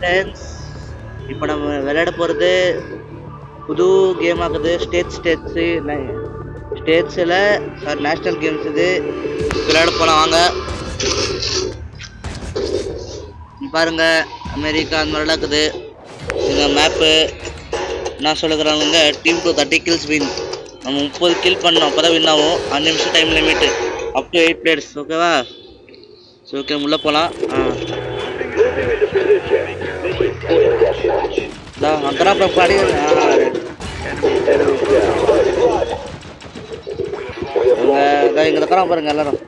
Friends, இப்போ நம்ம விளையாட போகிறது புது கேம் ஆகுது. ஸ்டேட்ஸில் சாரி நேஷ்னல் கேம்ஸ் இது விளையாட போகலாம் வாங்க. பாருங்க அமெரிக்கா அந்த மாதிரிலாம் இருக்குது. இந்த மேப்பு என்ன சொல்லுகிறாங்க, டீம் டு 30 kills வின். நம்ம 30 கில் பண்ணோம், அப்போ தான் வின் ஆகும். 5 நிமிஷம் time limit, up to 8 players. ஓகேவா? ஸோ ஓகே, உள்ளே போகலாம். அங்கதான் இப்போ படி இங்கே தக்கறான் பாருங்க. எல்லாரும்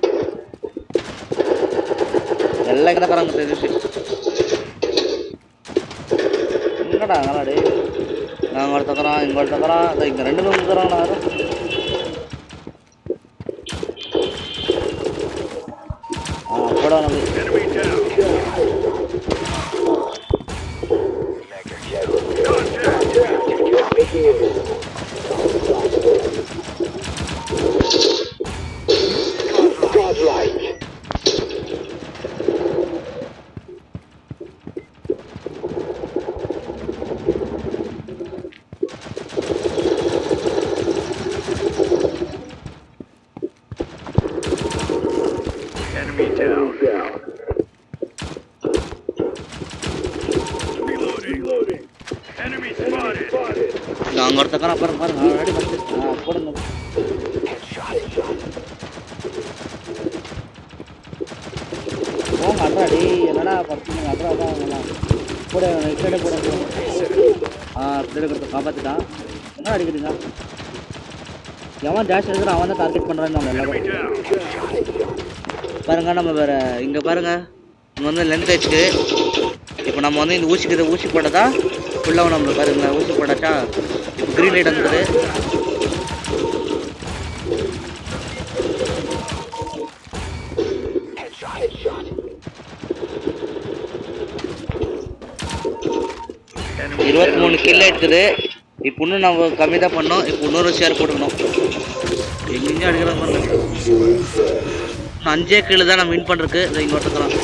எல்லாம் இங்கே தக்கறாங்க தெரிஞ்சு. என்னடா நல்லாடி நாங்கள் ஒரு தக்கறான், இங்கே ஒரு தக்கறான், இங்கே 2 பேரும் தக்கறாங்கண்ணா. போட நம்ம அங்கே ஒருத்தக்கான பாருங்க போடுங்க. போங்க அட்ராடி, என்னடா படுத்துங்க அட்ரா தான் கூட சைடே போட. பிளேடு கொடுத்து காப்பாற்றிட்டான். என்ன அடிக்கிறீங்க? எவன் ஜாஸ்தி எடுக்கிறான் அவன் தான் டார்கெட் பண்ணுறான்னு நம்ம எல்லாரும் பாருங்க. நம்ம வேறு இங்கே பாருங்க, இங்கே வந்து லென்த் வச்சுக்கு. இப்போ நம்ம வந்து இந்த ஊசி போட்டதா ஃபுல்லாக நம்மளுக்கு பாருங்க. ஊசி போட்டாச்சா க்ரீன் லைட் வந்துடுது. இருபத்தி 3 கில் இருக்குது. இப்போ இன்னும் நம்ம கம்மி தான் பண்ணோம். இப்போ இன்னொரு ஷேர் போட்டுக்கணும். எங்கெங்கே அடிக்கிற பாருங்க. 5 கில் தான் நம்ம வின் பண்ணுறதுக்கு. இங்கே ஒருத்தக்கலாம்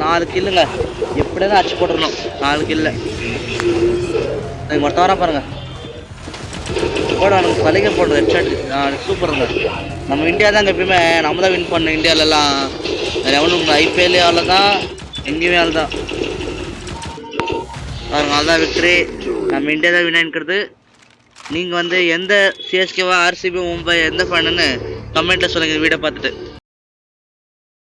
4 கில்லுங்க. எப்படியா தான் அடிச்சு போட்டுருணும் 4 கில்ல. இங்கே ஒருத்த வர பாருங்க. போட நமக்கு சலுகை போடுறது ஹெட்ஷாட் சூப்பருங்க. நம்ம இந்தியா தாங்க எப்பயுமே நம்ம தான் வின் பண்ணோம். இந்தியாவிலலாம் எவனும் ஐபிஎல் ஆள் தான், எங்கேயுமே ஆள் தான் பாருங்க. அதுதான் விக்ட்ரி. நம்ம இந்தியா தான் வின் ஆகிக்கிறது. நீங்கள் வந்து எந்த சிஎஸ்கேவா, ஆர்சிபி, மும்பை எந்த ஃபேனுன்னு கமெண்ட்டில் சொல்லுங்கள் வீடியோ பார்த்துட்டு.